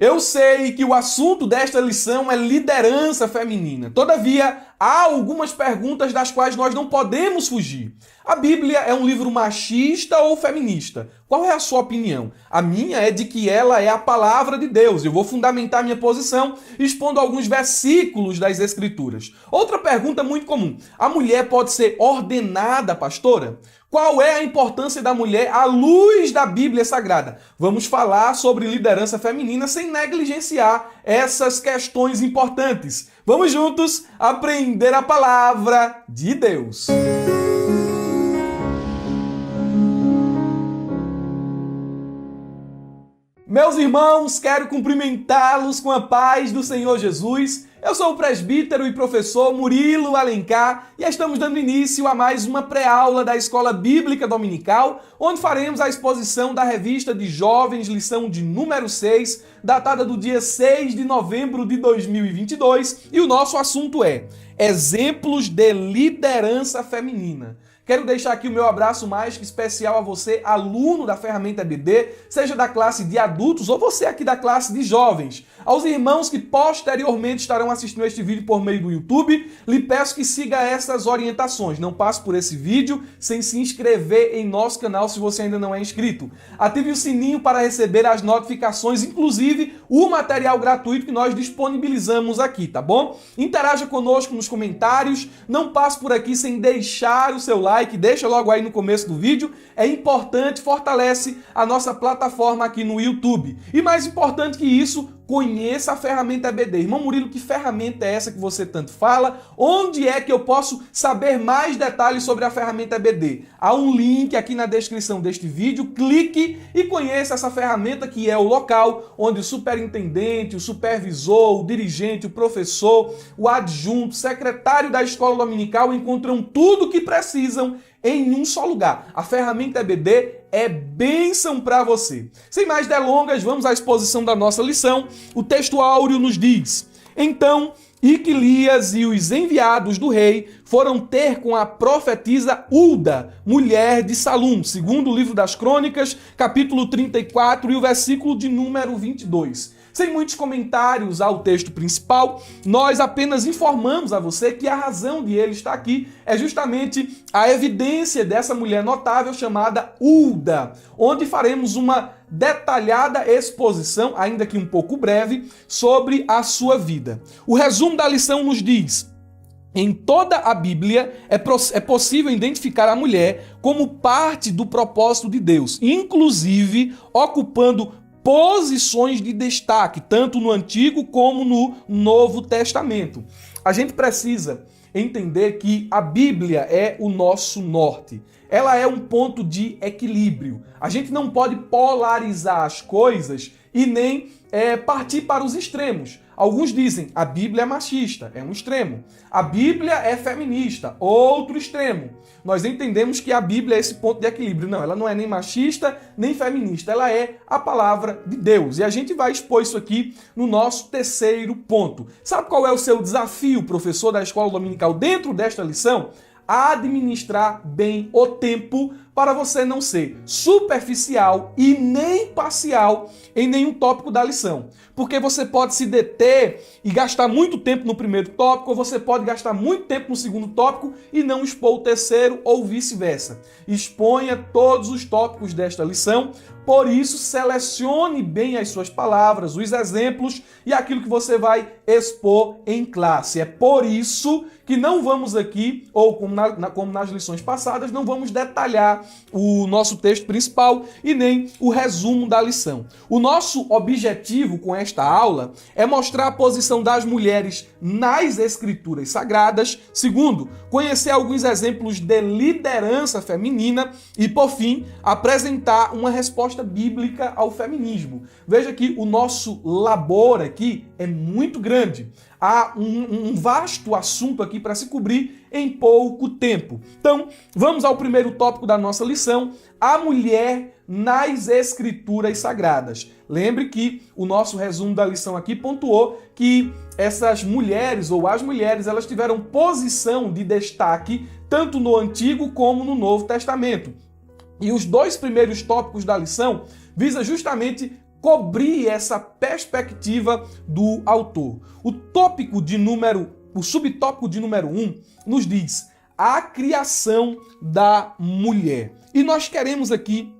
Eu sei que o assunto desta lição é liderança feminina. Todavia, há algumas perguntas das quais nós não podemos fugir. A Bíblia é um livro machista ou feminista? Qual é a sua opinião? A minha é de que ela é a palavra de Deus. Eu vou fundamentar minha posição expondo alguns versículos das Escrituras. Outra pergunta muito comum. A mulher pode ser ordenada pastora? Qual é a importância da mulher à luz da Bíblia Sagrada? Vamos falar sobre liderança feminina sem negligenciar essas questões importantes. Vamos juntos aprender a palavra de Deus. Meus irmãos, quero cumprimentá-los com a paz do Senhor Jesus. Eu sou o presbítero e professor Murilo Alencar e estamos dando início a mais uma pré-aula da Escola Bíblica Dominical, onde faremos a exposição da revista de jovens, lição de número 6, datada do dia 6 de novembro de 2022, e o nosso assunto é Exemplos de Liderança Feminina. Quero deixar aqui o meu abraço mais que especial a você, aluno da ferramenta EBD, seja da classe de adultos ou você aqui da classe de jovens. Aos irmãos que posteriormente estarão assistindo este vídeo por meio do YouTube, lhe peço que siga essas orientações. Não passe por esse vídeo sem se inscrever em nosso canal se você ainda não é inscrito. Ative o sininho para receber as notificações, inclusive o material gratuito que nós disponibilizamos aqui, tá bom? Interaja conosco nos comentários, não passe por aqui sem deixar o seu like, deixa logo aí no começo do vídeo, é importante, fortalece a nossa plataforma aqui no YouTube. E mais importante que isso, conheça a ferramenta EBD. Irmão Murilo, que ferramenta é essa que você tanto fala? Onde é que eu posso saber mais detalhes sobre a ferramenta EBD? Há um link aqui na descrição deste vídeo, clique e conheça essa ferramenta que é o local onde o superintendente, o supervisor, o dirigente, o professor, o adjunto, o secretário da escola dominical encontram tudo o que precisam em um só lugar. A ferramenta EBD é bênção para você. Sem mais delongas, vamos à exposição da nossa lição. O texto áureo nos diz: Então, Iquilias e os enviados do rei foram ter com a profetisa Hulda, mulher de Salum, segundo o livro das Crônicas, capítulo 34 e o versículo de número 22. Sem muitos comentários ao texto principal, nós apenas informamos a você que a razão de ele estar aqui é justamente a evidência dessa mulher notável chamada Hulda, onde faremos uma detalhada exposição, ainda que um pouco breve, sobre a sua vida. O resumo da lição nos diz: em toda a Bíblia é possível identificar a mulher como parte do propósito de Deus, inclusive ocupando posições de destaque, tanto no Antigo como no Novo Testamento. A gente precisa entender que a Bíblia é o nosso norte. Ela é um ponto de equilíbrio. A gente não pode polarizar as coisas e nem partir para os extremos. Alguns dizem, a Bíblia é machista, é um extremo. A Bíblia é feminista, outro extremo. Nós entendemos que a Bíblia é esse ponto de equilíbrio. Não, ela não é nem machista, nem feminista. Ela é a palavra de Deus. E a gente vai expor isso aqui no nosso terceiro ponto. Sabe qual é o seu desafio, professor da escola dominical, dentro desta lição? Administrar bem o tempo para você não ser superficial e nem parcial em nenhum tópico da lição. Porque você pode se deter e gastar muito tempo no primeiro tópico, ou você pode gastar muito tempo no segundo tópico e não expor o terceiro, ou vice-versa. Exponha todos os tópicos desta lição, por isso selecione bem as suas palavras, os exemplos e aquilo que você vai expor em classe. É por isso que não vamos aqui, ou como nas lições passadas, não vamos detalhar o nosso texto principal e nem o resumo da lição. O nosso objetivo com esta aula é mostrar a posição das mulheres nas Escrituras Sagradas. Segundo, conhecer alguns exemplos de liderança feminina e, por fim, apresentar uma resposta bíblica ao feminismo. Veja que o nosso labor aqui é muito grande. Há um vasto assunto aqui para se cobrir em pouco tempo. Então, vamos ao primeiro tópico da nossa lição, a mulher nas Escrituras Sagradas. Lembre que o nosso resumo da lição aqui pontuou que essas mulheres, ou as mulheres, elas tiveram posição de destaque tanto no Antigo como no Novo Testamento. E os dois primeiros tópicos da lição visam justamente cobrir essa perspectiva do autor. O subtópico de número 1 nos diz a criação da mulher. E nós queremos aqui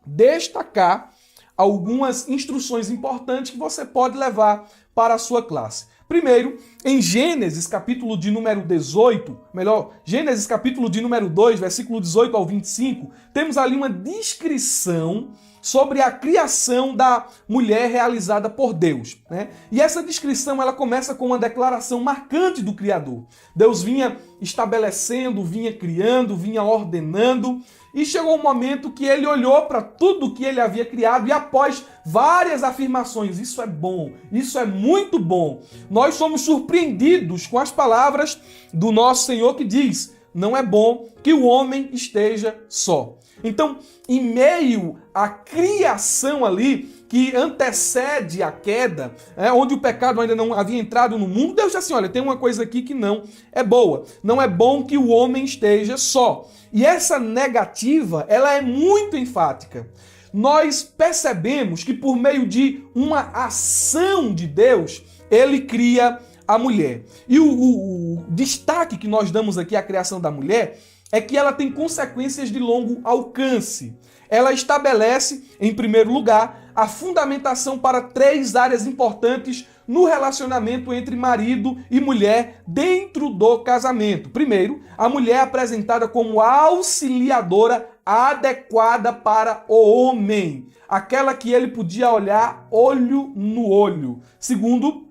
destacar algumas instruções importantes que você pode levar para a sua classe. Primeiro, em Gênesis, capítulo de número 2, versículo 18 ao 25, temos ali uma descrição sobre a criação da mulher realizada por Deus, né? E essa descrição ela começa com uma declaração marcante do Criador. Deus vinha estabelecendo, vinha criando, vinha ordenando, e chegou um momento que ele olhou para tudo que ele havia criado e após várias afirmações, isso é bom, isso é muito bom, nós somos surpreendidos com as palavras do nosso Senhor que diz: não é bom que o homem esteja só. Então, em meio à criação ali, que antecede a queda, onde o pecado ainda não havia entrado no mundo, Deus disse assim, olha, tem uma coisa aqui que não é boa. Não é bom que o homem esteja só. E essa negativa, ela é muito enfática. Nós percebemos que por meio de uma ação de Deus, ele cria a mulher. E o destaque que nós damos aqui à criação da mulher é que ela tem consequências de longo alcance. Ela estabelece, em primeiro lugar, a fundamentação para 3 áreas importantes no relacionamento entre marido e mulher dentro do casamento. Primeiro, a mulher é apresentada como auxiliadora adequada para o homem, aquela que ele podia olhar olho no olho. Segundo,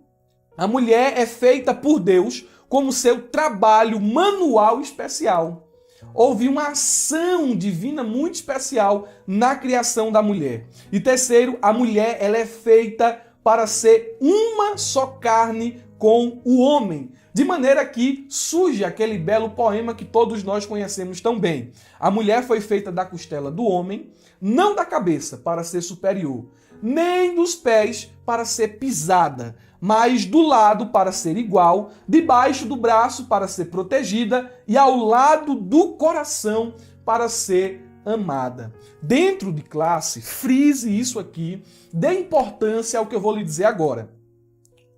a mulher é feita por Deus como seu trabalho manual especial. Houve uma ação divina muito especial na criação da mulher. E terceiro, a mulher ela é feita para ser uma só carne com o homem. De maneira que surge aquele belo poema que todos nós conhecemos tão bem. A mulher foi feita da costela do homem, não da cabeça para ser superior, nem dos pés para ser pisada, mas do lado para ser igual, debaixo do braço para ser protegida e ao lado do coração para ser amada. Dentro de classe, frise isso aqui, dê importância ao que eu vou lhe dizer agora.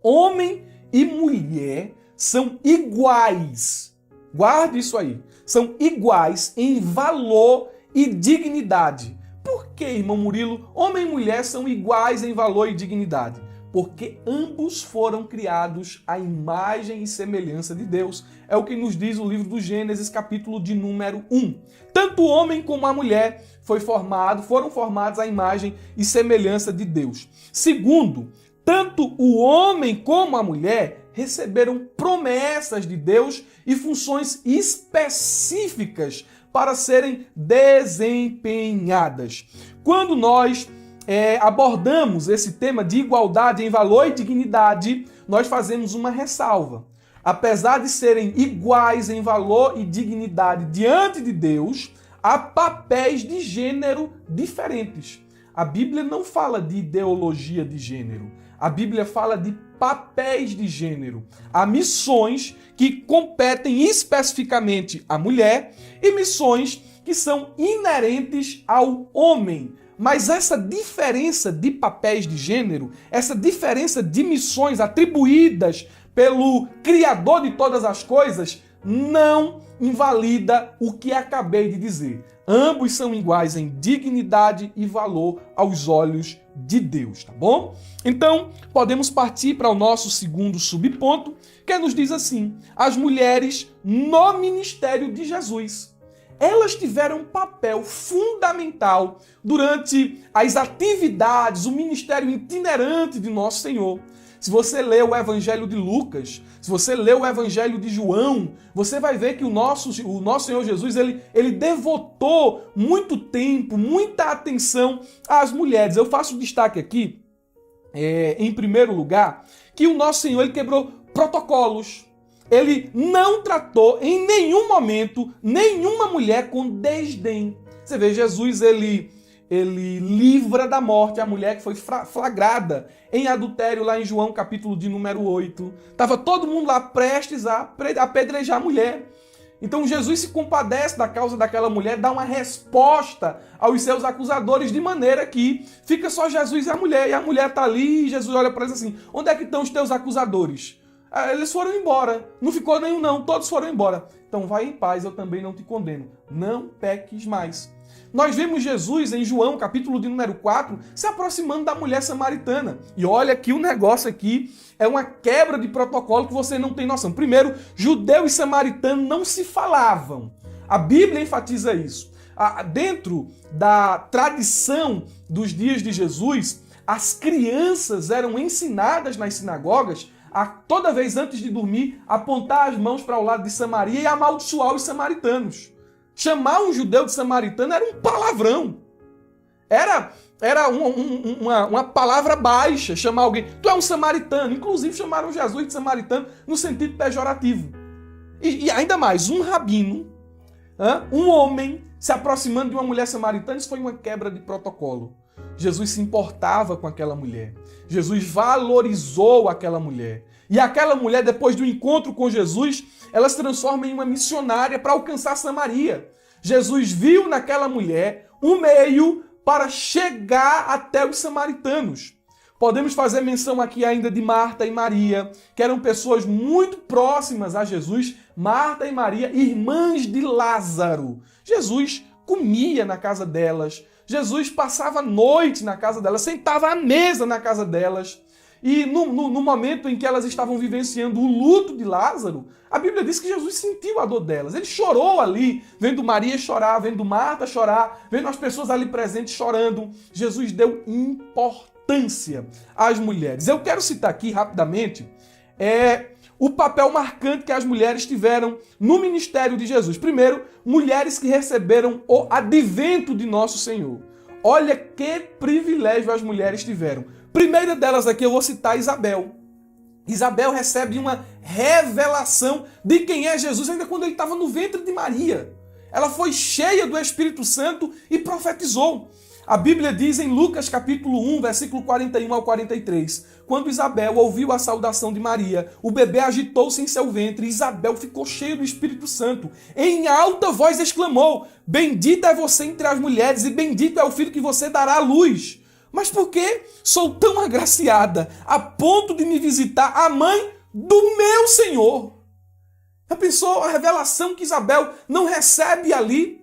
Homem e mulher são iguais. Guarde isso aí. São iguais em valor e dignidade. Por que, irmão Murilo, homem e mulher são iguais em valor e dignidade? Porque ambos foram criados à imagem e semelhança de Deus. É o que nos diz o livro do Gênesis, capítulo de número 1. Tanto o homem como a mulher foram formados à imagem e semelhança de Deus. Segundo, tanto o homem como a mulher receberam promessas de Deus e funções específicas para serem desempenhadas. Quando nós abordamos esse tema de igualdade em valor e dignidade, nós fazemos uma ressalva. Apesar de serem iguais em valor e dignidade diante de Deus, há papéis de gênero diferentes. A Bíblia não fala de ideologia de gênero. A Bíblia fala de papéis de gênero. Há missões que competem especificamente à mulher e missões que são inerentes ao homem. Mas essa diferença de papéis de gênero, essa diferença de missões atribuídas pelo Criador de todas as coisas, não invalida o que acabei de dizer. Ambos são iguais em dignidade e valor aos olhos de Deus, tá bom? Então, podemos partir para o nosso segundo subponto, que nos diz assim: as mulheres no ministério de Jesus. Elas tiveram um papel fundamental durante as atividades, o ministério itinerante de Nosso Senhor. Se você ler o Evangelho de Lucas, se você ler o Evangelho de João, você vai ver que o nosso Senhor Jesus, ele devotou muito tempo, muita atenção às mulheres. Eu faço destaque aqui, em primeiro lugar, que o nosso Senhor ele quebrou protocolos. Ele não tratou em nenhum momento nenhuma mulher com desdém. Você vê, Jesus, ele livra da morte a mulher que foi flagrada em adultério lá em João, capítulo de número 8. Estava todo mundo lá prestes a apedrejar a mulher. Então Jesus se compadece da causa daquela mulher, dá uma resposta aos seus acusadores, de maneira que fica só Jesus e a mulher está ali, e Jesus olha para eles assim, onde é que estão os teus acusadores? Eles foram embora, não ficou nenhum não, todos foram embora. Então vai em paz, eu também não te condeno, não peques mais. Nós vemos Jesus em João, capítulo de número 4, se aproximando da mulher samaritana. E olha que o negócio aqui é uma quebra de protocolo que você não tem noção. Primeiro, judeu e samaritano não se falavam. A Bíblia enfatiza isso. Dentro da tradição dos dias de Jesus, as crianças eram ensinadas nas sinagogas a, toda vez antes de dormir, apontar as mãos para o lado de Samaria e amaldiçoar os samaritanos. Chamar um judeu de samaritano era um palavrão. Era uma palavra baixa, chamar alguém. Tu é um samaritano. Inclusive chamaram Jesus de samaritano no sentido pejorativo. E ainda mais, um rabino, um homem se aproximando de uma mulher samaritana, isso foi uma quebra de protocolo. Jesus se importava com aquela mulher. Jesus valorizou aquela mulher. E aquela mulher, depois do encontro com Jesus, ela se transforma em uma missionária para alcançar Samaria. Jesus viu naquela mulher um meio para chegar até os samaritanos. Podemos fazer menção aqui ainda de Marta e Maria, que eram pessoas muito próximas a Jesus. Marta e Maria, irmãs de Lázaro. Jesus comia na casa delas. Jesus passava a noite na casa delas, sentava à mesa na casa delas. E no momento em que elas estavam vivenciando o luto de Lázaro, a Bíblia diz que Jesus sentiu a dor delas. Ele chorou ali, vendo Maria chorar, vendo Marta chorar, vendo as pessoas ali presentes chorando. Jesus deu importância às mulheres. Eu quero citar aqui rapidamente o papel marcante que as mulheres tiveram no ministério de Jesus. Primeiro, mulheres que receberam o advento de nosso Senhor. Olha que privilégio as mulheres tiveram. Primeira delas aqui eu vou citar Isabel. Isabel recebe uma revelação de quem é Jesus ainda quando ele estava no ventre de Maria. Ela foi cheia do Espírito Santo e profetizou. A Bíblia diz em Lucas capítulo 1, versículo 41 ao 43, quando Isabel ouviu a saudação de Maria, o bebê agitou-se em seu ventre e Isabel ficou cheia do Espírito Santo. Em alta voz exclamou, bendita é você entre as mulheres e bendito é o filho que você dará à luz. Mas por que sou tão agraciada a ponto de me visitar a mãe do meu Senhor? Já pensou a revelação que Isabel não recebe ali?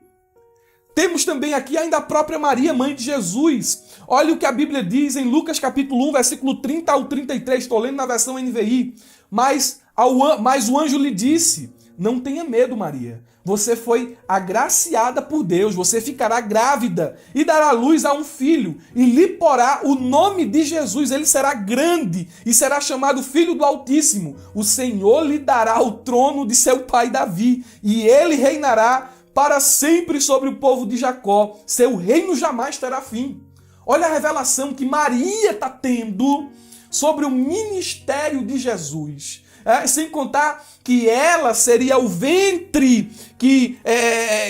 Temos também aqui ainda a própria Maria, mãe de Jesus. Olha o que a Bíblia diz em Lucas capítulo 1, versículo 30 ao 33. Estou lendo na versão NVI. Mas o anjo lhe disse, não tenha medo, Maria. Você foi agraciada por Deus, você ficará grávida e dará luz a um filho e lhe porá o nome de Jesus. Ele será grande e será chamado Filho do Altíssimo. O Senhor lhe dará o trono de seu pai Davi e ele reinará para sempre sobre o povo de Jacó. Seu reino jamais terá fim. Olha a revelação que Maria está tendo sobre o ministério de Jesus. Sem contar que ela seria o ventre que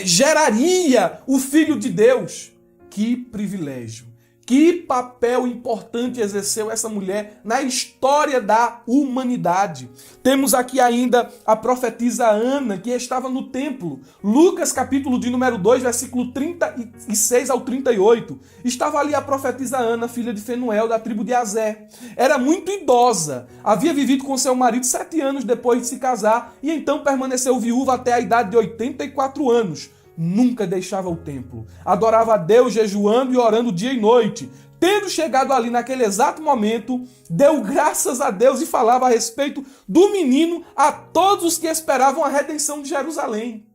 geraria o Filho de Deus. Que privilégio, que papel importante exerceu essa mulher na história da humanidade. Temos aqui ainda a profetisa Ana, que estava no templo. Lucas, capítulo de número 2, versículo 36 ao 38. Estava ali a profetisa Ana, filha de Fenuel, da tribo de Aser. Era muito idosa. Havia vivido com seu marido 7 anos depois de se casar e então permaneceu viúva até a idade de 84 anos. Nunca deixava o templo. Adorava a Deus jejuando e orando dia e noite. Tendo chegado ali naquele exato momento, deu graças a Deus e falava a respeito do menino a todos os que esperavam a redenção de Jerusalém.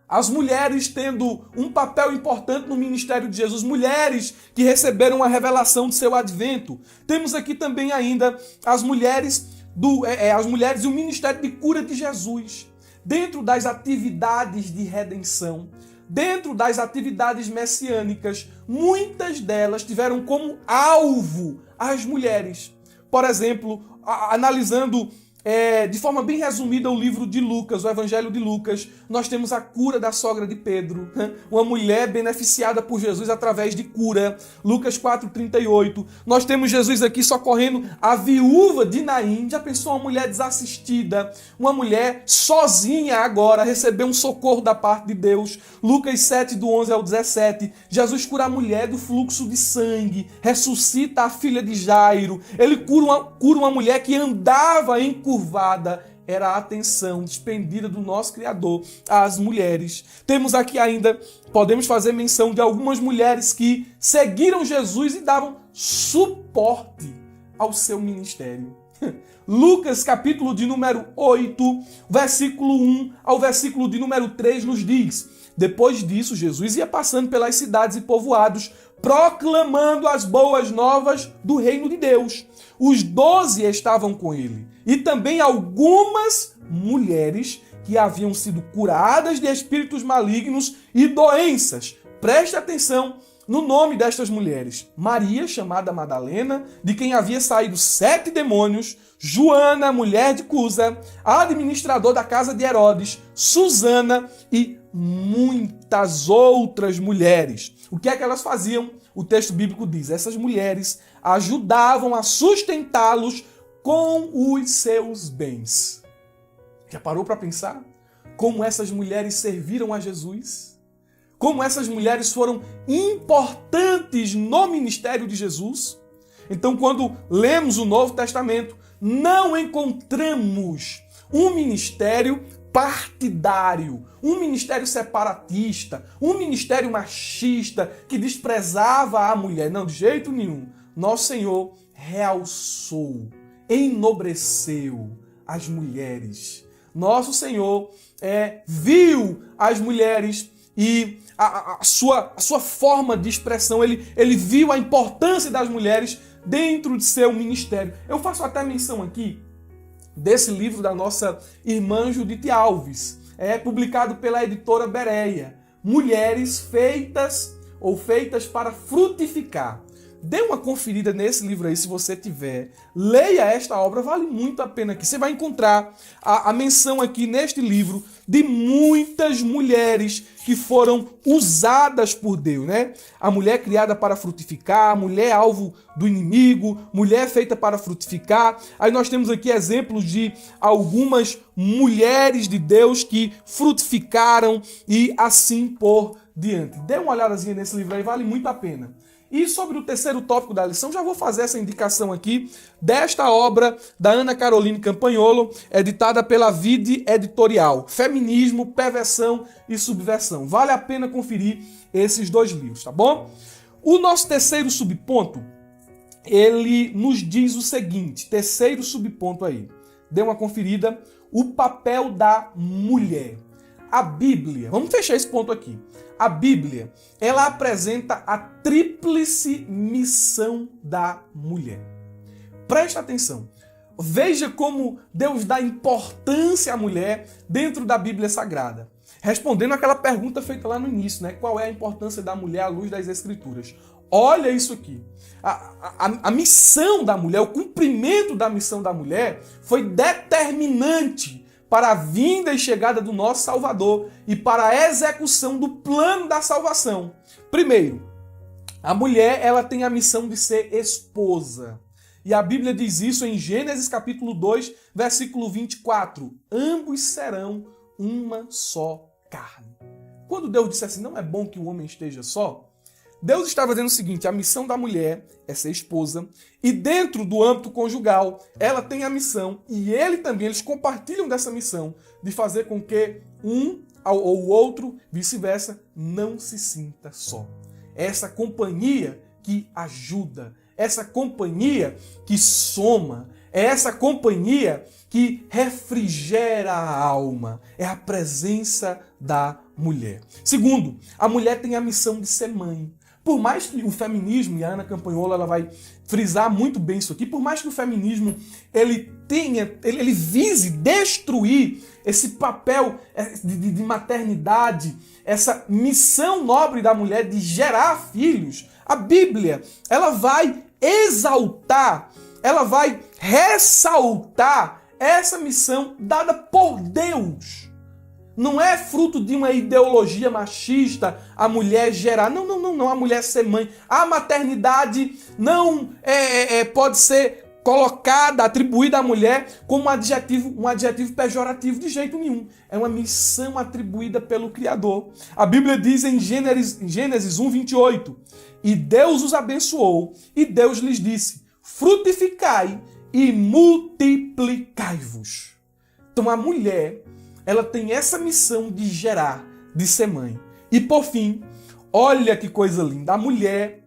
As mulheres tendo um papel importante no ministério de Jesus, mulheres que receberam a revelação de seu advento. Temos aqui também ainda as mulheres e o ministério de cura de Jesus. Dentro das atividades de redenção, dentro das atividades messiânicas, muitas delas tiveram como alvo as mulheres. Por exemplo, analisando de forma bem resumida, o livro de Lucas, o Evangelho de Lucas, nós temos a cura da sogra de Pedro, uma mulher beneficiada por Jesus através de cura. Lucas 4,38. Nós temos Jesus aqui socorrendo a viúva de Naim. Já pensou uma mulher desassistida? Uma mulher sozinha agora recebeu um socorro da parte de Deus. Lucas 7, do 11 ao 17. Jesus cura a mulher do fluxo de sangue, ressuscita a filha de Jairo. Ele cura uma mulher que andava encurvada. Era a atenção despendida do nosso Criador às mulheres. Temos aqui ainda, podemos fazer menção de algumas mulheres que seguiram Jesus e davam suporte ao seu ministério. Lucas, capítulo de número 8, versículo 1 ao versículo de número 3 nos diz: depois disso, Jesus ia passando pelas cidades e povoados, proclamando as boas novas do reino de Deus. Os 12 estavam com ele, e também algumas mulheres que haviam sido curadas de espíritos malignos e doenças. Preste atenção no nome destas mulheres: Maria, chamada Madalena, de quem havia saído 7 demônios; Joana, mulher de Cusa, administrador da casa de Herodes; Susana e muitas outras mulheres. O que é que elas faziam? O texto bíblico diz: essas mulheres ajudavam a sustentá-los com os seus bens. Já parou para pensar como essas mulheres serviram a Jesus? Como essas mulheres foram importantes no ministério de Jesus? Então, quando lemos o Novo Testamento, não encontramos um ministério partidário, um ministério separatista, um ministério machista que desprezava a mulher. Não, de jeito nenhum. Nosso Senhor realçou, enobreceu as mulheres. Nosso Senhor viu as mulheres e a sua forma de expressão, ele viu a importância das mulheres dentro de seu ministério. Eu faço até menção aqui desse livro da nossa irmã Judite Alves, publicado pela editora Bereia, Mulheres Feitas para Frutificar. Dê uma conferida nesse livro aí, se você tiver. Leia esta obra, vale muito a pena aqui. Você vai encontrar a menção aqui neste livro de muitas mulheres que foram usadas por Deus, né? A mulher criada para frutificar, a mulher alvo do inimigo, mulher feita para frutificar. Aí nós temos aqui exemplos de algumas mulheres de Deus que frutificaram e assim por diante. Dê uma olhadazinha nesse livro aí, vale muito a pena. E sobre o terceiro tópico da lição, já vou fazer essa indicação aqui desta obra da Ana Caroline Campagnolo, editada pela Vide Editorial, Feminismo, Perversão e Subversão. Vale a pena conferir esses 2 livros, tá bom? O nosso terceiro subponto, ele nos diz o seguinte, terceiro subponto aí, dê uma conferida, o papel da mulher. A Bíblia, vamos fechar esse ponto aqui. A Bíblia, ela apresenta a tríplice missão da mulher. Presta atenção. Veja como Deus dá importância à mulher dentro da Bíblia Sagrada. Respondendo aquela pergunta feita lá no início, né? Qual é a importância da mulher à luz das Escrituras? Olha isso aqui. A missão da mulher, o cumprimento da missão da mulher foi determinante para a vinda e chegada do nosso Salvador e para a execução do plano da salvação. Primeiro, a mulher, ela tem a missão de ser esposa. E a Bíblia diz isso em Gênesis capítulo 2, versículo 24. Ambos serão uma só carne. Quando Deus disse assim, não é bom que o homem esteja só, Deus estava dizendo o seguinte, a missão da mulher é ser esposa, e dentro do âmbito conjugal, ela tem a missão, e ele também, eles compartilham dessa missão, de fazer com que um ou o outro, vice-versa, não se sinta só. Essa companhia que ajuda, essa companhia que soma, é essa companhia que refrigera a alma, é a presença da mulher. Segundo, a mulher tem a missão de ser mãe. Por mais que o feminismo, e a Ana Campagnolo ela vai frisar muito bem isso aqui, por mais que o feminismo ele vise destruir esse papel de maternidade, essa missão nobre da mulher de gerar filhos, a Bíblia ela vai exaltar, ela vai ressaltar essa missão dada por Deus. Não é fruto de uma ideologia machista, a mulher gerar. Não, a mulher ser mãe. A maternidade não pode ser colocada, atribuída à mulher como um adjetivo pejorativo de jeito nenhum. É uma missão atribuída pelo Criador. A Bíblia diz em Gênesis 1:28, e Deus os abençoou, e Deus lhes disse, frutificai e multiplicai-vos. Então a mulher, ela tem essa missão de gerar, de ser mãe. E por fim, olha que coisa linda, a mulher,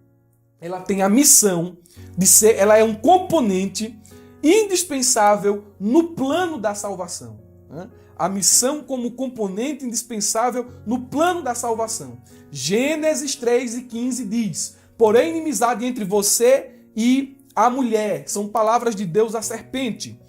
ela tem a missão de ser, ela é um componente indispensável no plano da salvação. A missão como componente indispensável no plano da salvação. Gênesis 3:15 diz, porém inimizade entre você e a mulher, são palavras de Deus à serpente,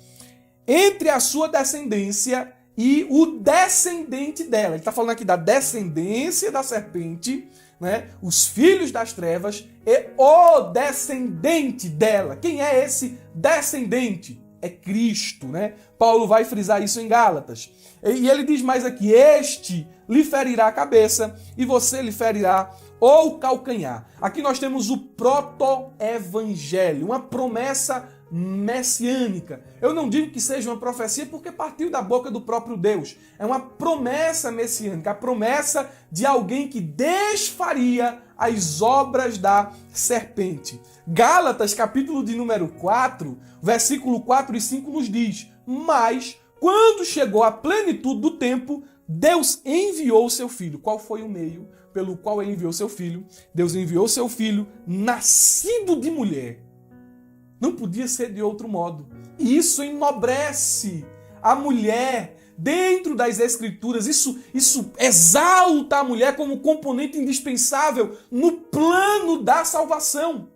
entre a sua descendência e o descendente dela. Ele está falando aqui da descendência da serpente, né? Os filhos das trevas e o descendente dela. Quem é esse descendente? É Cristo, né? Paulo vai frisar isso em Gálatas. E ele diz mais aqui, este lhe ferirá a cabeça e você lhe ferirá o calcanhar. Aqui nós temos o proto-evangelho, uma promessa messiânica. Eu não digo que seja uma profecia porque partiu da boca do próprio Deus. É uma promessa messiânica, a promessa de alguém que desfaria as obras da serpente. Gálatas, capítulo de número 4, versículo 4 e 5 nos diz, mas quando chegou a plenitude do tempo, Deus enviou o seu filho. Qual foi o meio pelo qual ele enviou seu filho? Deus enviou seu filho nascido de mulher. Não podia ser de outro modo. E isso enobrece a mulher dentro das Escrituras. Isso exalta a mulher como componente indispensável no plano da salvação.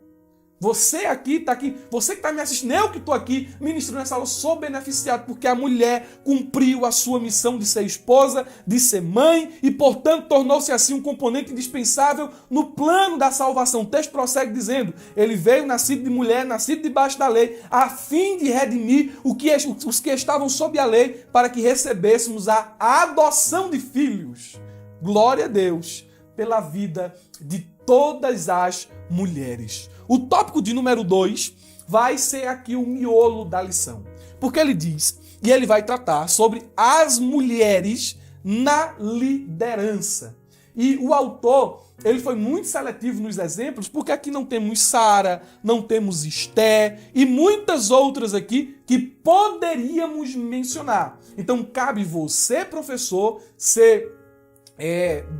Você está aqui, você que está me assistindo, eu que estou aqui ministrando essa aula, sou beneficiado porque a mulher cumpriu a sua missão de ser esposa, de ser mãe e, portanto, tornou-se assim um componente indispensável no plano da salvação. O texto prossegue dizendo, ele veio nascido de mulher, nascido debaixo da lei, a fim de redimir os que estavam sob a lei, para que recebêssemos a adoção de filhos. Glória a Deus pela vida de todas as mulheres. O tópico de número 2 vai ser aqui o miolo da lição. Porque ele diz, e ele vai tratar sobre as mulheres na liderança. E o autor, ele foi muito seletivo nos exemplos, porque aqui não temos Sara, não temos Esté e muitas outras aqui que poderíamos mencionar. Então cabe você, professor, ser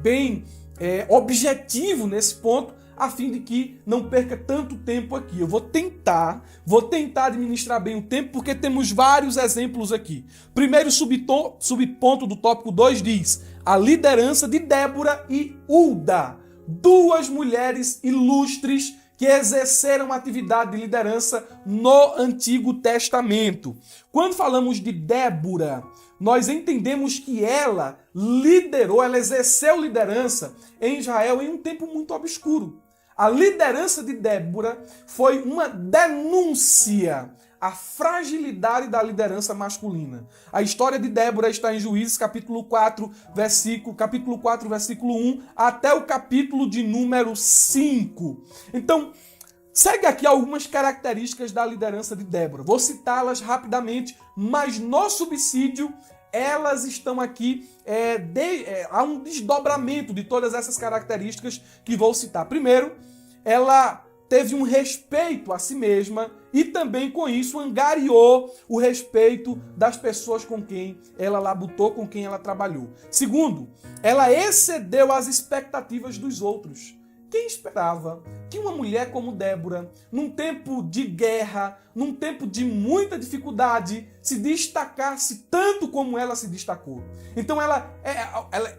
bem objetivo nesse ponto, a fim de que não perca tanto tempo aqui. Eu vou tentar administrar bem o tempo, porque temos vários exemplos aqui. Primeiro subponto do tópico 2 diz, a liderança de Débora e Hulda, duas mulheres ilustres que exerceram atividade de liderança no Antigo Testamento. Quando falamos de Débora, nós entendemos que ela liderou, ela exerceu liderança em Israel em um tempo muito obscuro. A liderança de Débora foi uma denúncia à fragilidade da liderança masculina. A história de Débora está em Juízes, capítulo 4, versículo 1, até o capítulo de número 5. Então, segue aqui algumas características da liderança de Débora. Vou citá-las rapidamente, mas no subsídio elas estão aqui, há um desdobramento de todas essas características que vou citar. Primeiro, ela teve um respeito a si mesma e também com isso angariou o respeito das pessoas com quem ela labutou, com quem ela trabalhou. Segundo, ela excedeu as expectativas dos outros. Quem esperava que uma mulher como Débora, num tempo de guerra, num tempo de muita dificuldade, se destacasse tanto como ela se destacou? Então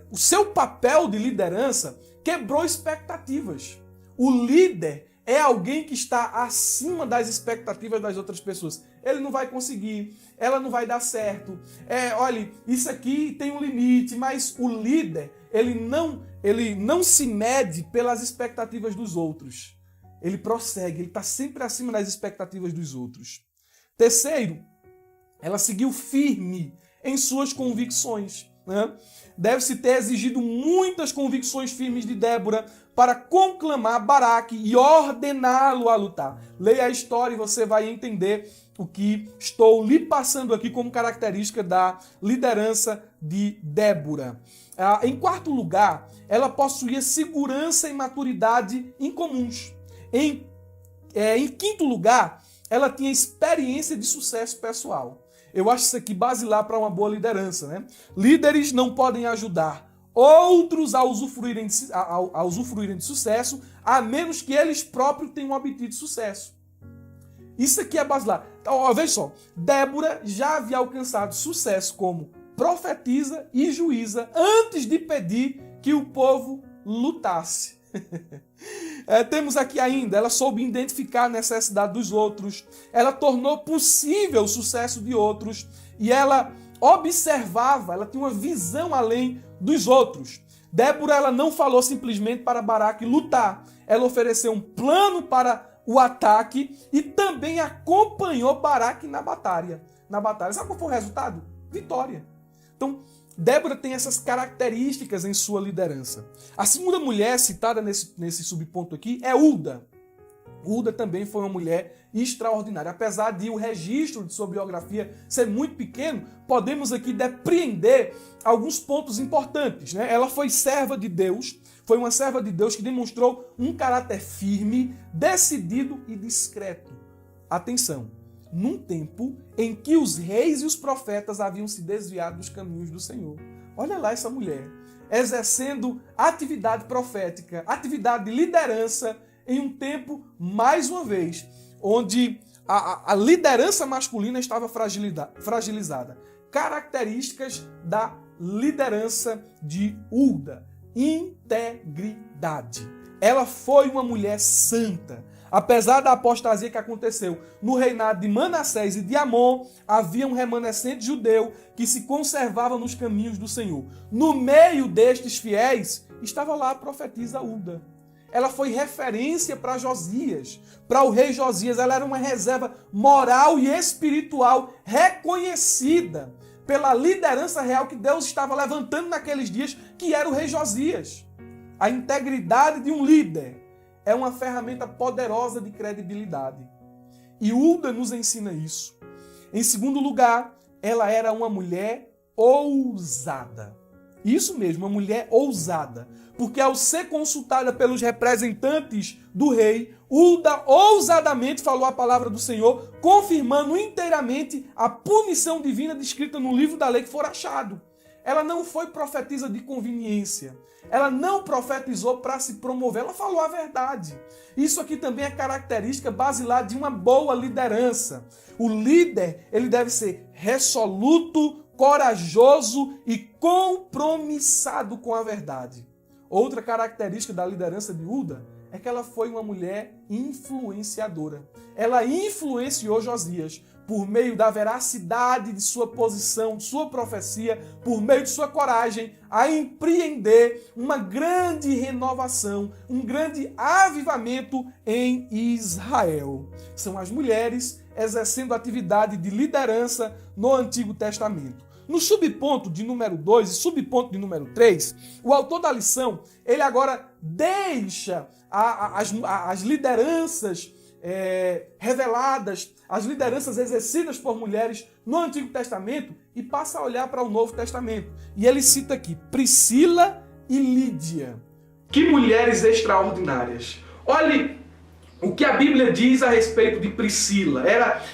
o seu papel de liderança quebrou expectativas. O líder é alguém que está acima das expectativas das outras pessoas. Ele não vai conseguir, ela não vai dar certo. Olha, isso aqui tem um limite, mas o líder, ele não se mede pelas expectativas dos outros. Ele prossegue, ele está sempre acima das expectativas dos outros. Terceiro, ela seguiu firme em suas convicções, né? Deve-se ter exigido muitas convicções firmes de Débora para conclamar Baraque e ordená-lo a lutar. Leia a história e você vai entender o que estou lhe passando aqui como característica da liderança de Débora. Em quarto lugar, ela possuía segurança e maturidade incomuns. Em quinto lugar, ela tinha experiência de sucesso pessoal. Eu acho isso aqui basilar para uma boa liderança, né? Líderes não podem ajudar outros a usufruírem de sucesso, a menos que eles próprios tenham obtido sucesso. Isso aqui é basilar. Então, veja só, Débora já havia alcançado sucesso como profetisa e juíza antes de pedir que o povo lutasse. Temos aqui ainda, ela soube identificar a necessidade dos outros, ela tornou possível o sucesso de outros e ela observava, ela tinha uma visão além dos outros. Débora, ela não falou simplesmente para Baraque lutar, ela ofereceu um plano para o ataque e também acompanhou Baraque na batalha. Sabe qual foi o resultado? Vitória. Então, Débora tem essas características em sua liderança. A segunda mulher citada nesse subponto aqui é Hulda. Hulda também foi uma mulher extraordinária. Apesar de o registro de sua biografia ser muito pequeno, podemos aqui depreender alguns pontos importantes, né? Ela foi serva de Deus, foi uma serva de Deus que demonstrou um caráter firme, decidido e discreto. Atenção! Num tempo em que os reis e os profetas haviam se desviado dos caminhos do Senhor. Olha lá essa mulher, exercendo atividade profética, atividade de liderança, em um tempo, mais uma vez, onde a liderança masculina estava fragilizada. Características da liderança de Hulda: integridade. Ela foi uma mulher santa. Apesar da apostasia que aconteceu no reinado de Manassés e de Amon, havia um remanescente judeu que se conservava nos caminhos do Senhor. No meio destes fiéis, estava lá a profetisa Hulda. Ela foi referência para Josias, para o rei Josias. Ela era uma reserva moral e espiritual reconhecida pela liderança real que Deus estava levantando naqueles dias, que era o rei Josias. A integridade de um líder é uma ferramenta poderosa de credibilidade. E Hulda nos ensina isso. Em segundo lugar, ela era uma mulher ousada. Isso mesmo, uma mulher ousada. Porque ao ser consultada pelos representantes do rei, Hulda ousadamente falou a palavra do Senhor, confirmando inteiramente a punição divina descrita no livro da lei que for achado. Ela não foi profetisa de conveniência. Ela não profetizou para se promover, ela falou a verdade. Isso aqui também é característica basilar de uma boa liderança. O líder, ele deve ser resoluto, corajoso e compromissado com a verdade. Outra característica da liderança de Hulda é que ela foi uma mulher influenciadora. Ela influenciou Josias por meio da veracidade de sua posição, de sua profecia, por meio de sua coragem a empreender uma grande renovação, um grande avivamento em Israel. São as mulheres exercendo atividade de liderança no Antigo Testamento. No subponto de número 2 e subponto de número 3, o autor da lição, ele agora deixa as lideranças reveladas, as lideranças exercidas por mulheres no Antigo Testamento e passa a olhar para o Novo Testamento. E ele cita aqui Priscila e Lídia. Que mulheres extraordinárias! Olhe o que a Bíblia diz a respeito de Priscila.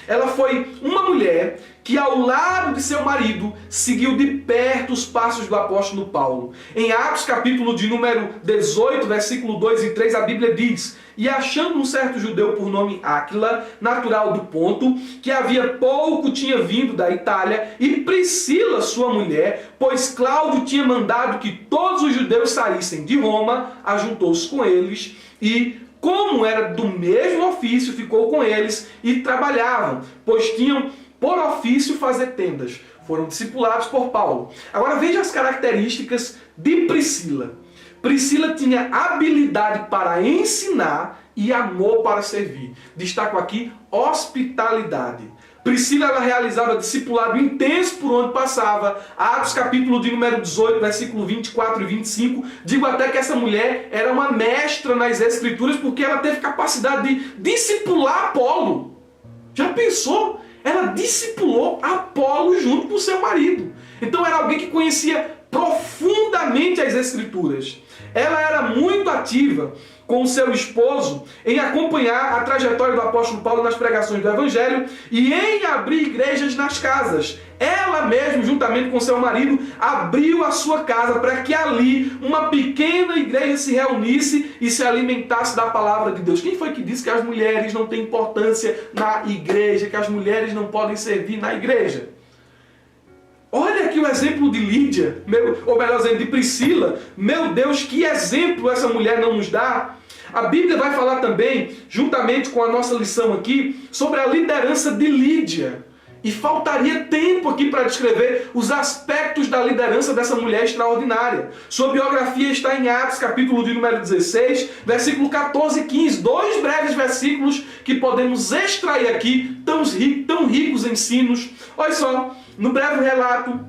Ela foi uma mulher que ao lado de seu marido seguiu de perto os passos do apóstolo Paulo. Em Atos capítulo de número 18, versículo 2 e 3, a Bíblia diz: e achando um certo judeu por nome Áquila, natural do Ponto, que havia pouco tinha vindo da Itália, e Priscila, sua mulher, pois Cláudio tinha mandado que todos os judeus saíssem de Roma, ajuntou-se com eles e, como era do mesmo ofício, ficou com eles e trabalhavam, pois tinham por ofício fazer tendas. Foram discipulados por Paulo. Agora veja as características de Priscila. Priscila tinha habilidade para ensinar e amor para servir. Destaco aqui hospitalidade. Priscila, ela realizava discipulado intenso por onde passava. Atos capítulo de número 18, versículo 24 e 25. Digo até que essa mulher era uma mestra nas escrituras porque ela teve capacidade de discipular Apolo. Já pensou? Ela discipulou Apolo junto com o seu marido. Então era alguém que conhecia profundamente as escrituras. Ela era muito ativa com o seu esposo em acompanhar a trajetória do apóstolo Paulo nas pregações do Evangelho e em abrir igrejas nas casas. Ela mesma, juntamente com seu marido, abriu a sua casa para que ali uma pequena igreja se reunisse e se alimentasse da palavra de Deus. Quem foi que disse que as mulheres não têm importância na igreja, que as mulheres não podem servir na igreja? Olha aqui o exemplo de Lídia, ou melhor dizendo, de Priscila. Meu Deus, que exemplo essa mulher não nos dá. A Bíblia vai falar também, juntamente com a nossa lição aqui, sobre a liderança de Lídia. E faltaria tempo aqui para descrever os aspectos da liderança dessa mulher extraordinária. Sua biografia está em Atos, capítulo de número 16, versículo 14 e 15. Dois breves versículos que podemos extrair aqui, tão ricos ensinos. Olha só, no breve relato,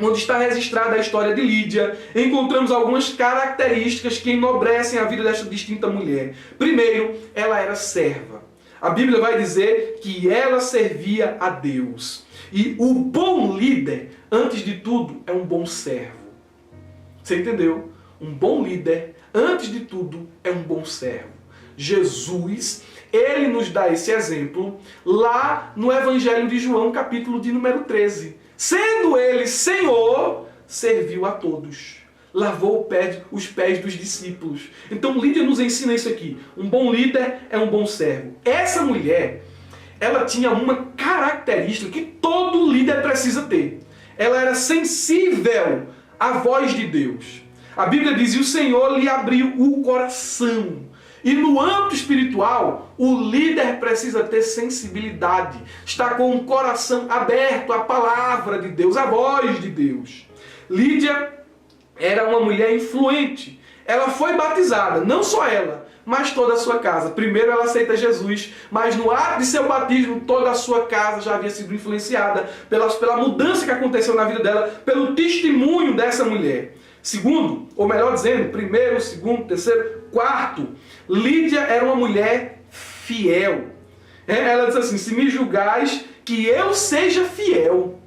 onde está registrada a história de Lídia, encontramos algumas características que enobrecem a vida desta distinta mulher. Primeiro, ela era serva. A Bíblia vai dizer que ela servia a Deus. E o bom líder, antes de tudo, é um bom servo. Você entendeu? Um bom líder, antes de tudo, é um bom servo. Jesus, ele nos dá esse exemplo lá no Evangelho de João, capítulo de número 13. Sendo ele Senhor, serviu a todos. Lavou os pés dos discípulos. Então Lídia nos ensina isso aqui. Um bom líder é um bom servo. Essa mulher, ela tinha uma característica que todo líder precisa ter. Ela era sensível à voz de Deus. A Bíblia diz, e o Senhor lhe abriu o coração. E no âmbito espiritual, o líder precisa ter sensibilidade. Estar com o coração aberto à palavra de Deus, à voz de Deus. Lídia era uma mulher influente. Ela foi batizada, não só ela, mas toda a sua casa. Primeiro ela aceita Jesus, mas no ato de seu batismo, toda a sua casa já havia sido influenciada pela mudança que aconteceu na vida dela, pelo testemunho dessa mulher. Segundo, ou melhor dizendo, primeiro, segundo, terceiro, quarto, Lídia era uma mulher fiel. Ela diz assim, se me julgais que eu seja fiel.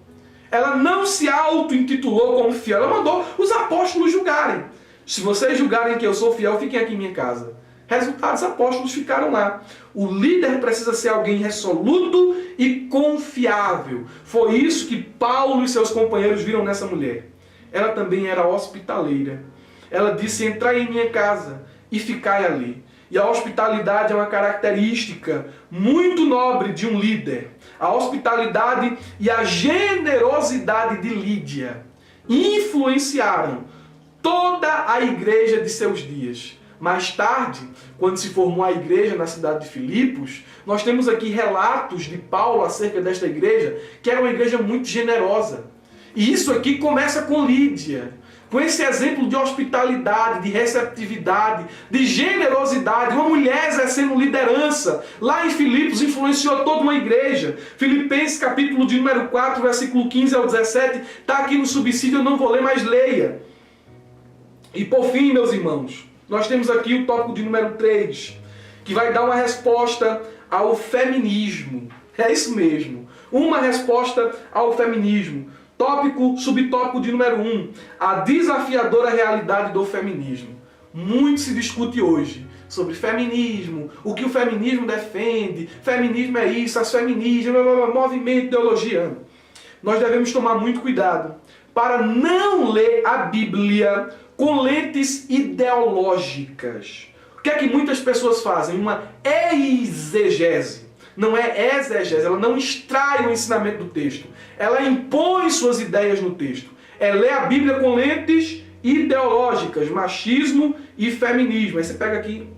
Ela não se auto-intitulou como fiel, ela mandou os apóstolos julgarem. Se vocês julgarem que eu sou fiel, fiquem aqui em minha casa. Resultado, os apóstolos ficaram lá. O líder precisa ser alguém resoluto e confiável. Foi isso que Paulo e seus companheiros viram nessa mulher. Ela também era hospitaleira. Ela disse, entrai em minha casa e ficai ali. E a hospitalidade é uma característica muito nobre de um líder. A hospitalidade e a generosidade de Lídia influenciaram toda a igreja de seus dias. Mais tarde, quando se formou a igreja na cidade de Filipos, nós temos aqui relatos de Paulo acerca desta igreja, que era uma igreja muito generosa. E isso aqui começa com Lídia. Com esse exemplo de hospitalidade, de receptividade, de generosidade, uma mulher exercendo liderança. Lá em Filipos influenciou toda uma igreja. Filipenses capítulo de número 4, versículo 15 ao 17, está aqui no subsídio, eu não vou ler, mas leia. E por fim, meus irmãos, nós temos aqui o tópico de número 3, que vai dar uma resposta ao feminismo. É isso mesmo, uma resposta ao feminismo. Subtópico de número 1, a desafiadora realidade do feminismo. Muito se discute hoje sobre feminismo, o que o feminismo defende, feminismo é isso, as feministas, movimento, ideologia. Nós devemos tomar muito cuidado para não ler a Bíblia com lentes ideológicas. O que é que muitas pessoas fazem? Uma exegese. Não é exegese, ela não extrai o ensinamento do texto. Ela impõe suas ideias no texto. É ler a Bíblia com lentes ideológicas, machismo e feminismo. Aí você pega aqui,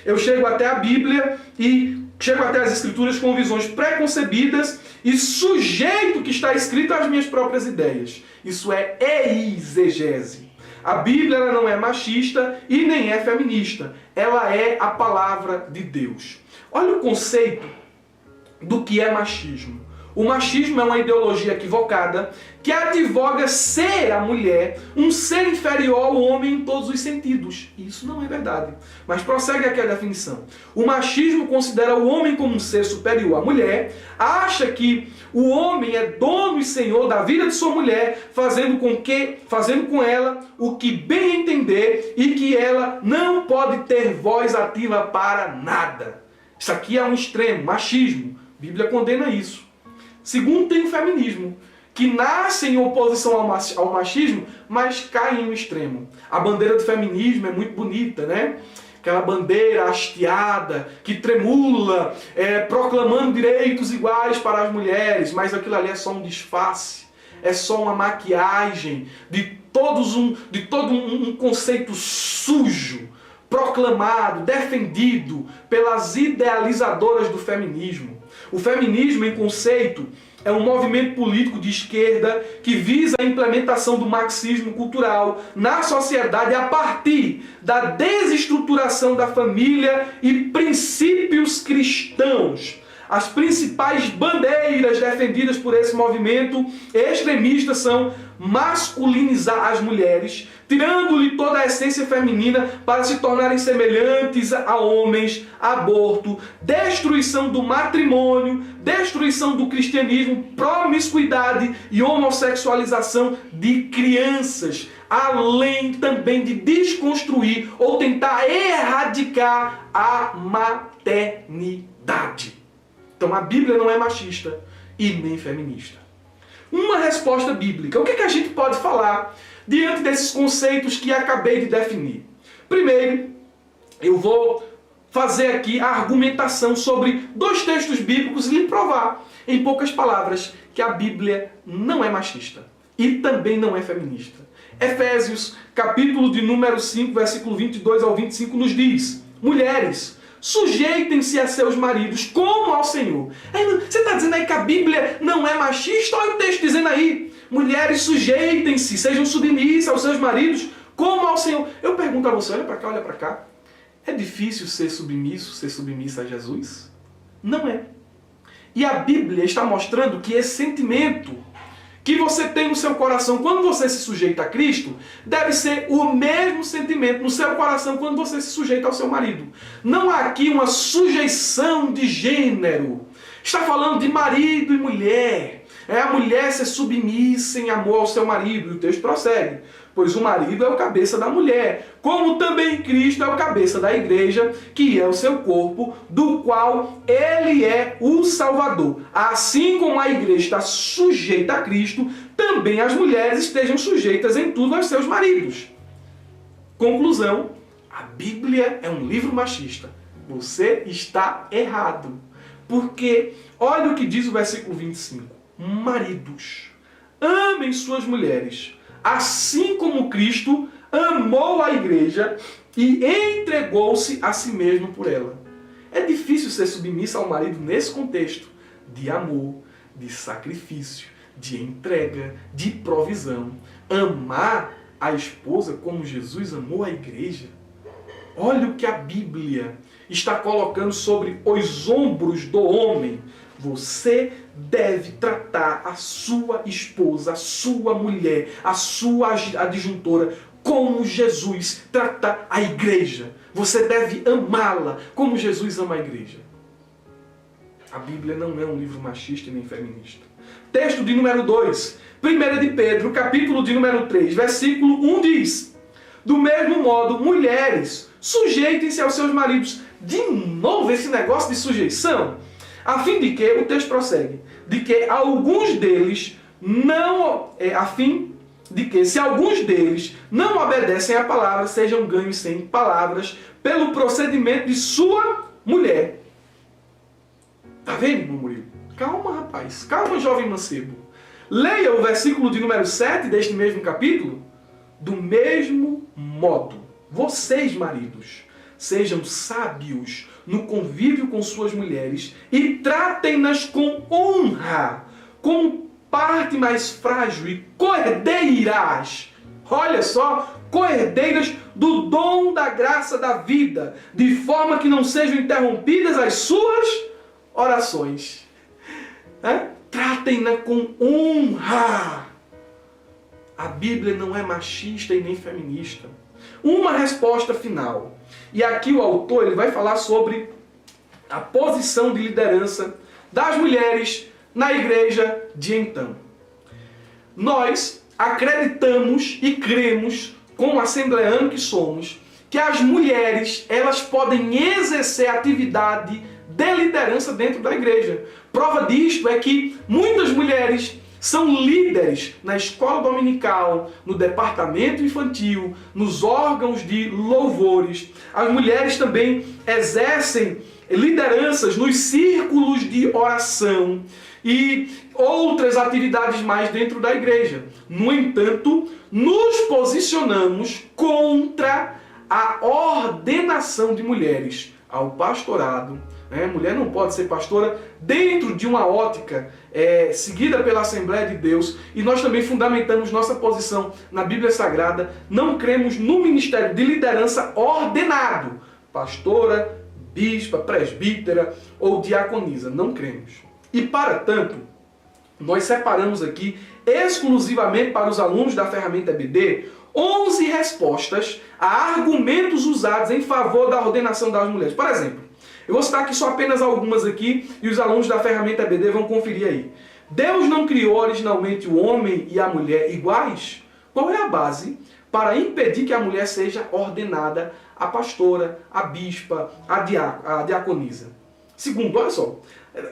eu chego até a Bíblia e chego até as Escrituras com visões preconcebidas e sujeito o que está escrito às minhas próprias ideias. Isso é exegese. A Bíblia ela não é machista e nem é feminista. Ela é a palavra de Deus. Olha o conceito do que é machismo. O machismo é uma ideologia equivocada que advoga ser a mulher um ser inferior ao homem em todos os sentidos. Isso não é verdade. Mas prossegue aqui a definição. O machismo considera o homem como um ser superior à mulher, acha que o homem é dono e senhor da vida de sua mulher, fazendo com ela o que bem entender e que ela não pode ter voz ativa para nada. Isso aqui é um extremo, machismo. A Bíblia condena isso. Segundo, tem o feminismo, que nasce em oposição ao machismo, mas cai em um extremo. A bandeira do feminismo é muito bonita, né? Aquela bandeira hasteada, que tremula, proclamando direitos iguais para as mulheres, mas aquilo ali é só um disfarce, é só uma maquiagem de todo um conceito sujo, proclamado, defendido pelas idealizadoras do feminismo. O feminismo, em conceito, é um movimento político de esquerda que visa a implementação do marxismo cultural na sociedade a partir da desestruturação da família e princípios cristãos. As principais bandeiras defendidas por esse movimento extremista são masculinizar as mulheres, tirando-lhe toda a essência feminina para se tornarem semelhantes a homens, aborto, destruição do matrimônio, destruição do cristianismo, promiscuidade e homossexualização de crianças, além também de desconstruir ou tentar erradicar a maternidade. Então a Bíblia não é machista e nem feminista. Uma resposta bíblica. O que a gente pode falar diante desses conceitos que acabei de definir? Primeiro, eu vou fazer aqui a argumentação sobre 2 textos bíblicos e lhe provar, em poucas palavras, que a Bíblia não é machista e também não é feminista. Efésios, capítulo de número 5, versículo 22 ao 25, nos diz: mulheres, sujeitem-se a seus maridos como ao Senhor. Você está dizendo aí que a Bíblia não é machista? Olha o texto dizendo aí: mulheres, sujeitem-se, sejam submissas aos seus maridos como ao Senhor. Eu pergunto a você, olha para cá, olha para cá. É difícil ser submisso, ser submissa a Jesus? Não é. E a Bíblia está mostrando que esse sentimento que você tem no seu coração quando você se sujeita a Cristo, deve ser o mesmo sentimento no seu coração quando você se sujeita ao seu marido. Não há aqui uma sujeição de gênero. Está falando de marido e mulher. É a mulher ser submissa em amor ao seu marido. E o texto prossegue: pois o marido é o cabeça da mulher, como também Cristo é o cabeça da igreja, que é o seu corpo, do qual ele é o Salvador. Assim como a igreja está sujeita a Cristo, também as mulheres estejam sujeitas em tudo aos seus maridos. Conclusão: a Bíblia é um livro machista. Você está errado. Porque, olha o que diz o versículo 25. Maridos, amem suas mulheres, assim como Cristo amou a igreja e entregou-se a si mesmo por ela. É difícil ser submissa ao marido nesse contexto de amor, de sacrifício, de entrega, de provisão. Amar a esposa como Jesus amou a igreja. Olha o que a Bíblia está colocando sobre os ombros do homem. Você deve tratar a sua esposa, a sua mulher, a sua adjuntora, como Jesus trata a igreja. Você deve amá-la como Jesus ama a igreja. A Bíblia não é um livro machista nem feminista. Texto de número 2, 1 de Pedro, capítulo de número 3, versículo 1 diz: do mesmo modo, mulheres, sujeitem-se aos seus maridos. De novo esse negócio de sujeição. A fim de que, o texto prossegue, de que alguns deles não, a fim de que se alguns deles não obedecem à palavra, sejam ganhos sem palavras pelo procedimento de sua mulher. Tá vendo, irmão Murilo? Calma, rapaz. Calma, jovem mancebo. Leia o versículo de número 7 deste mesmo capítulo. Do mesmo modo, vocês, maridos, sejam sábios no convívio com suas mulheres e tratem-nas com honra, como parte mais frágil e coerdeiras. Olha só, coerdeiras do dom da graça da vida, de forma que não sejam interrompidas as suas orações. né? Tratem-na com honra. A Bíblia não é machista e nem feminista. Uma resposta final. E aqui o autor ele vai falar sobre a posição de liderança das mulheres na igreja de então. Nós acreditamos e cremos, como assembleano que somos, que as mulheres elas podem exercer atividade de liderança dentro da igreja. Prova disto é que muitas mulheres são líderes na escola dominical, no departamento infantil, nos órgãos de louvores. As mulheres também exercem lideranças nos círculos de oração e outras atividades mais dentro da igreja. No entanto, nos posicionamos contra a ordenação de mulheres ao pastorado. Mulher não pode ser pastora dentro de uma ótica seguida pela Assembleia de Deus, e nós também fundamentamos nossa posição na Bíblia Sagrada. Não cremos no ministério de liderança ordenado, pastora, bispa, presbítera ou diaconisa. Não cremos. E para tanto, nós separamos aqui exclusivamente para os alunos da ferramenta EBD 11 respostas a argumentos usados em favor da ordenação das mulheres. Por exemplo, eu vou citar aqui só apenas algumas aqui e os alunos da ferramenta EBD vão conferir aí. Deus não criou originalmente o homem e a mulher iguais? Qual é a base para impedir que a mulher seja ordenada a pastora, a bispa, a diaconisa? Segundo, olha só,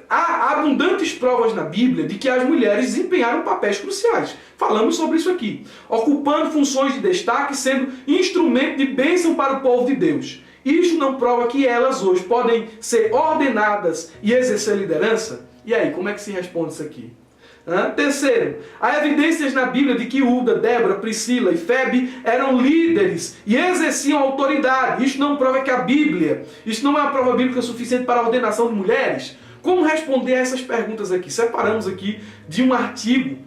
há abundantes provas na Bíblia de que as mulheres desempenharam papéis cruciais. Falamos sobre isso aqui. Ocupando funções de destaque, sendo instrumento de bênção para o povo de Deus. Isto não prova que elas hoje podem ser ordenadas e exercer liderança? E aí, como é que se responde isso aqui? Terceiro, há evidências na Bíblia de que Uda, Débora, Priscila e Febe eram líderes e exerciam autoridade. Isto não prova que a Bíblia, isto não é uma prova bíblica suficiente para a ordenação de mulheres? Como responder a essas perguntas aqui? Separamos aqui de um artigo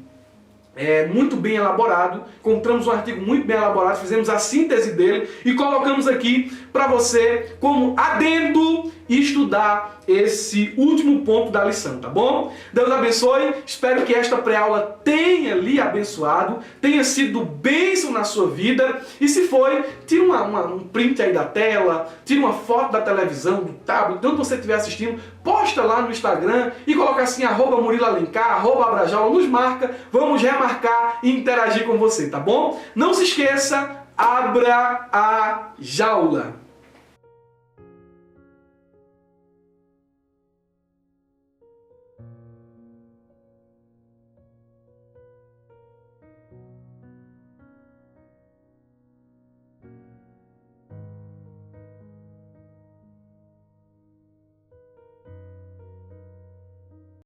muito bem elaborado, encontramos um artigo muito bem elaborado, fizemos a síntese dele e colocamos aqui para você como adendo estudar esse último ponto da lição, tá bom? Deus abençoe, espero que esta pré-aula tenha lhe abençoado, tenha sido bênção na sua vida, e se foi, tira um print aí da tela, tira uma foto da televisão, do tablet, de onde você estiver assistindo, posta lá no Instagram e coloca assim, @MuriloAlencar, @Abrajaula, nos marca, vamos remarcar e interagir com você, tá bom? Não se esqueça, abra a jaula!